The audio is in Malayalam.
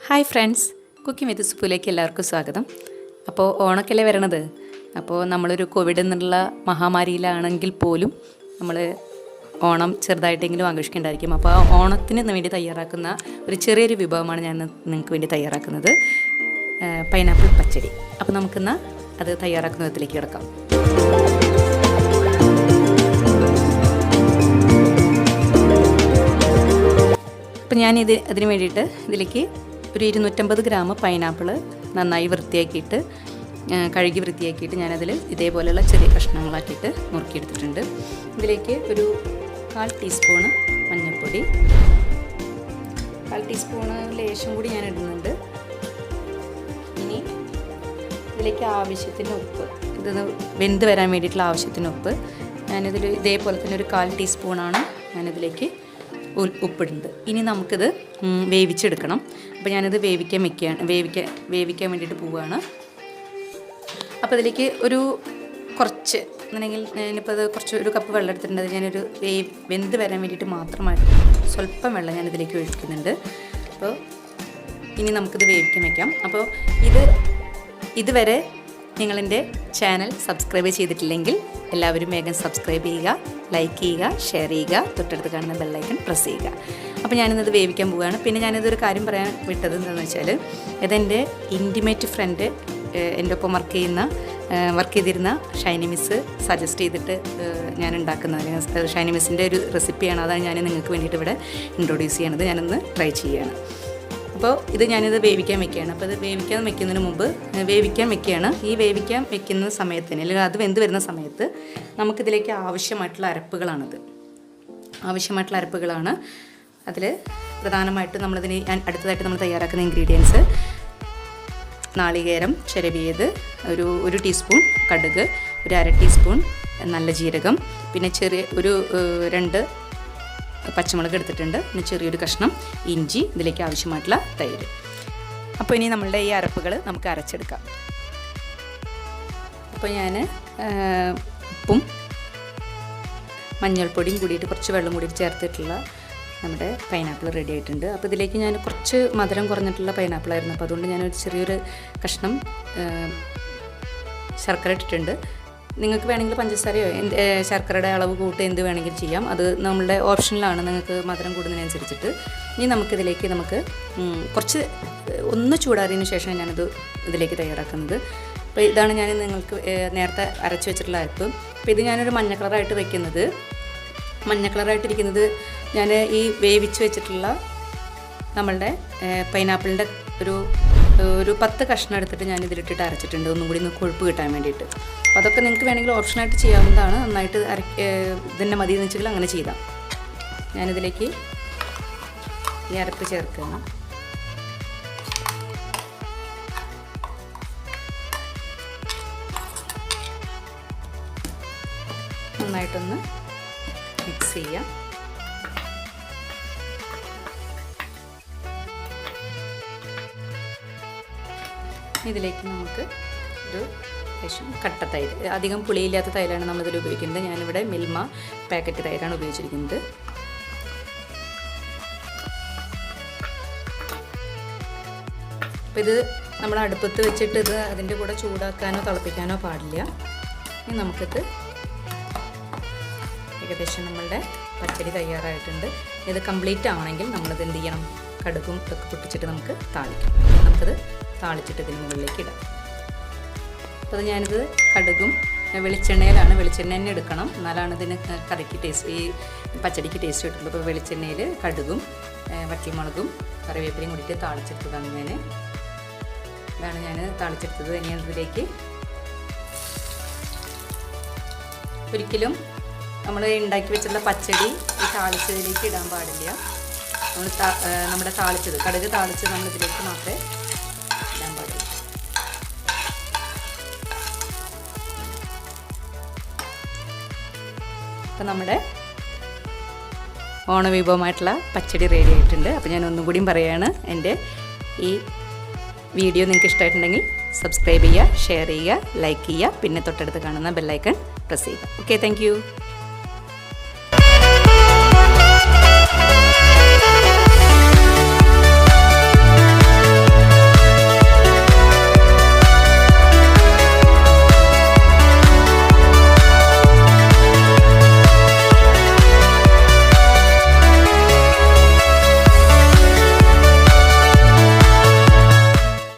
ഹായ് ഫ്രണ്ട്സ്, കുക്കിംഗ് വിത്ത് സുപ്പുവിലേക്ക് എല്ലാവർക്കും സ്വാഗതം. അപ്പോൾ ഓണക്കല്ലേ വരണത്. അപ്പോൾ നമ്മളൊരു കോവിഡ് എന്നുള്ള മഹാമാരിയിലാണെങ്കിൽ പോലും നമ്മൾ ഓണം ചെറുതായിട്ടെങ്കിലും ആഘോഷിക്കേണ്ടായിരിക്കും. അപ്പോൾ ആ ഓണത്തിന് വേണ്ടി തയ്യാറാക്കുന്ന ഒരു ചെറിയൊരു വിഭവമാണ് ഞാൻ നിങ്ങൾക്ക് വേണ്ടി തയ്യാറാക്കുന്നത്, പൈനാപ്പിൾ പച്ചടി. അപ്പോൾ നമുക്കിന്ന് അത് തയ്യാറാക്കുന്ന വിധത്തിലേക്ക് കിടക്കാം. അപ്പോൾ ഞാൻ അതിന് വേണ്ടിയിട്ട് ഇതിലേക്ക് ഒരു 250 ഗ്രാം പൈനാപ്പിൾ നന്നായി വൃത്തിയാക്കിയിട്ട് കഴുകി വൃത്തിയാക്കിയിട്ട് ഞാനതിൽ ഇതേപോലെയുള്ള ചെറിയ കഷ്ണങ്ങളാക്കിയിട്ട് നുറുക്കിയെടുത്തിട്ടുണ്ട്. ഇതിലേക്ക് ഒരു 1/4 ടീസ്പൂണ് മഞ്ഞൾപ്പൊടി, 1/4 ടീസ്പൂണ് ലേശം കൂടി ഞാൻ ഇടുന്നുണ്ട്. ഇനി ഇതിലേക്ക് ആവശ്യത്തിന് ഉപ്പ്, ഇത് വെന്ത് വരാൻ വേണ്ടിയിട്ടുള്ള ആവശ്യത്തിന് ഉപ്പ് ഞാനിതിൽ ഇതേപോലെ തന്നെ ഒരു 1/4 ടീസ്പൂണാണ് ഞാനിതിലേക്ക് ഉപ്പിടുന്നത്. ഇനി നമുക്കിത് വേവിച്ചെടുക്കണം. അപ്പോൾ ഞാനിത് വേവിക്കാൻ വേണ്ടിയിട്ട് പോവുകയാണ്. അപ്പോൾ ഇതിലേക്ക് ഒരു കുറച്ച് എന്നുണ്ടെങ്കിൽ ഞാനിപ്പോൾ അത് ഒരു കപ്പ് വെള്ളം എടുത്തിട്ടുണ്ട്. അത് ഞാനൊരു വെന്ത് വരാൻ വേണ്ടിയിട്ട് മാത്രമായിട്ട് സ്വല്പം വെള്ളം ഞാനിതിലേക്ക് ഒഴിക്കുന്നുണ്ട്. അപ്പോൾ ഇനി നമുക്കിത് വേവിക്കാൻ വയ്ക്കാം. അപ്പോൾ ഇതുവരെ നിങ്ങളെൻ്റെ ചാനൽ സബ്സ്ക്രൈബ് ചെയ്തിട്ടില്ലെങ്കിൽ എല്ലാവരും വേഗം സബ്സ്ക്രൈബ് ചെയ്യുക, ലൈക്ക് ചെയ്യുക, ഷെയർ ചെയ്യുക, തൊട്ടടുത്ത് കാണുന്ന ബെല്ലൈക്കൺ പ്രസ് ചെയ്യുക. അപ്പോൾ ഞാനിന്നത് വേവിക്കാൻ പോവുകയാണ്. പിന്നെ ഞാനിതൊരു കാര്യം പറയാൻ വിട്ടത് എന്താണെന്ന് വെച്ചാൽ, ഇതെൻ്റെ ഇൻറ്റിമേറ്റ് ഫ്രണ്ട്, എൻ്റെ ഒപ്പം വർക്ക് ചെയ്തിരുന്ന ഷൈനി മിസ് സജസ്റ്റ് ചെയ്തിട്ട് ഞാൻ ഉണ്ടാക്കുന്നത്. ഷൈനി മിസ്സിൻ്റെ ഒരു റെസിപ്പിയാണ്. അതാണ് ഞാൻ നിങ്ങൾക്ക് വേണ്ടിയിട്ട് ഇവിടെ ഇൻട്രൊഡ്യൂസ് ചെയ്യണത്. ഞാനൊന്ന് ട്രൈ ചെയ്യുകയാണ്. അപ്പോൾ ഞാനിത് വേവിക്കാൻ വെക്കുകയാണ്. അപ്പോൾ ഇത് വേവിക്കാൻ വെക്കുന്നതിന് മുമ്പ് വേവിക്കാൻ വെക്കുന്ന സമയത്തിന്, അല്ലെങ്കിൽ അത് വെന്ത് വരുന്ന സമയത്ത് നമുക്കിതിലേക്ക് ആവശ്യമായിട്ടുള്ള അരപ്പുകളാണ്. അതിൽ പ്രധാനമായിട്ട് അടുത്തതായിട്ട് നമ്മൾ തയ്യാറാക്കുന്ന ഇൻഗ്രീഡിയൻസ്: നാളികേരം ചിരവിയത്, ഒരു ടീസ്പൂൺ കടുക്, ഒരു 1/2 ടീസ്പൂൺ നല്ല ജീരകം, പിന്നെ ഒരു 2 പച്ചമുളക് എടുത്തിട്ടുണ്ട്, പിന്നെ ചെറിയൊരു കഷ്ണം ഇഞ്ചി, ഇതിലേക്ക് ആവശ്യമായിട്ടുള്ള തൈര്. അപ്പോൾ ഇനി നമ്മളുടെ ഈ അരപ്പുകൾ നമുക്ക് അരച്ചെടുക്കാം. അപ്പോൾ ഞാൻ ഉപ്പും മഞ്ഞൾപ്പൊടിയും കൂടിയിട്ട് കുറച്ച് വെള്ളം കൂടി ചേർത്തിട്ടുള്ള നമ്മുടെ പൈനാപ്പിൾ റെഡി ആയിട്ടുണ്ട്. അപ്പോൾ ഇതിലേക്ക് ഞാൻ കുറച്ച് മധുരം കുറഞ്ഞിട്ടുള്ള പൈനാപ്പിളായിരുന്നു. അപ്പോൾ അതുകൊണ്ട് ഞാനൊരു ചെറിയൊരു കഷ്ണം ശർക്കര ഇട്ടിട്ടുണ്ട്. നിങ്ങൾക്ക് വേണമെങ്കിൽ പഞ്ചസാരയോ ശർക്കരയുടെ അളവ് കൂട്ട് എന്ത് വേണമെങ്കിലും ചെയ്യാം. അത് നമ്മളുടെ ഓപ്ഷനിലാണ്, നിങ്ങൾക്ക് മധുരം കൂടുന്നതിനനുസരിച്ചിട്ട്. ഇനി നമുക്കിതിലേക്ക് കുറച്ച് ഒന്ന് ചൂടാറിയതിന് ശേഷം ഞാനിത് ഇതിലേക്ക് തയ്യാറാക്കുന്നത്. അപ്പോൾ ഇതാണ് ഞാൻ നിങ്ങൾക്ക് നേരത്തെ അരച്ച് വെച്ചിട്ടുള്ള അരപ്പ്. അപ്പോൾ ഇത് ഞാനൊരു മഞ്ഞ കളറായിട്ടിരിക്കുന്നത് ഞാൻ ഈ വേവിച്ച് വെച്ചിട്ടുള്ള നമ്മളുടെ പൈനാപ്പിളിൻ്റെ ഒരു 10 കഷ്ണം എടുത്തിട്ട് ഞാൻ ഇതിലിട്ടിട്ട് അരച്ചിട്ടുണ്ട്, ഒന്നും കൂടി കൊഴുപ്പ് കിട്ടാൻ വേണ്ടിയിട്ട്. അപ്പോൾ അതൊക്കെ നിങ്ങൾക്ക് വേണമെങ്കിൽ ഓപ്ഷനായിട്ട് ചെയ്യാവുന്നതാണ്. നന്നായിട്ട് ഇതന്നെ മതി എന്ന് വെച്ചെങ്കിൽ അങ്ങനെ ചെയ്താൽ. ഞാനിതിലേക്ക് ഈ അരപ്പ് ചേർക്കുകയാണ്. നന്നായിട്ടൊന്ന് മിക്സ് ചെയ്യാം. ഇതിലേക്ക് നമുക്ക് ഒരു ലേശം കട്ട തൈര്, അധികം പുളിയില്ലാത്ത തൈരാണ് നമ്മളിതിൽ ഉപയോഗിക്കുന്നത്. ഞാനിവിടെ മിൽമ പാക്കറ്റ് തൈരാണ് ഉപയോഗിച്ചിരിക്കുന്നത്. അപ്പോൾ ഇത് നമ്മൾ അടുപ്പത്ത് വെച്ചിട്ട് അതിൻ്റെ കൂടെ ചൂടാക്കാനോ തിളപ്പിക്കാനോ പാടില്ല. ഇനി നമുക്കിത് ഏകദേശം നമ്മളുടെ പച്ചടി തയ്യാറായിട്ടുണ്ട്. ഇത് കംപ്ലീറ്റ് ആവണമെങ്കിൽ നമ്മളിത് എന്ത് ചെയ്യണം, കടുകും ഒക്കെ പൊട്ടിച്ചിട്ട് നമുക്ക് താളിക്കാം. നമുക്കത് താളിച്ചിട്ട് ഇതിന് മുകളിലേക്ക് ഇടാം. അപ്പോൾ ഞാനിത് കടുകും വെളിച്ചെണ്ണയിലാണ്, വെളിച്ചെണ്ണ തന്നെ എടുക്കണം, എന്നാലാണ് ഇതിന് കറിക്ക് ടേസ്റ്റ്, ഈ പച്ചടിക്ക് ടേസ്റ്റ് കിട്ടുള്ളൂ. അപ്പോൾ വെളിച്ചെണ്ണയിൽ കടുകും വറ്റൽമുളകും കറിവേപ്പിലയും കൂടിയിട്ട് താളിച്ചെടുത്തതാണ് ഇതാണ് ഞാൻ താളിച്ചെടുത്തത്. ഇനി ഇതിലേക്ക് ഒരിക്കലും നമ്മൾ ഉണ്ടാക്കി വെച്ചിട്ടുള്ള പച്ചടി ഈ താളിച്ചതിലേക്ക് ഇടാൻ പാടില്ല. നമ്മുടെ കടുക് താളിച്ചത് നമ്മളിതിലേക്ക് മാത്രമേ ഇടാൻ പാടുള്ളൂ. അപ്പോൾ നമ്മുടെ ഓണവിഭവമായിട്ടുള്ള പച്ചടി റെഡി ആയിട്ടുണ്ട്. അപ്പോൾ ഞാൻ ഒന്നും കൂടിയും പറയുകയാണ്, എൻ്റെ ഈ വീഡിയോ നിങ്ങൾക്ക് ഇഷ്ടമായിട്ടുണ്ടെങ്കിൽ സബ്സ്ക്രൈബ് ചെയ്യുക, ഷെയർ ചെയ്യുക, ലൈക്ക് ചെയ്യുക, പിന്നെ തൊട്ടടുത്ത് കാണുന്ന ബെല്ലൈക്കൺ പ്രസ് ചെയ്യുക. Okay, thank you.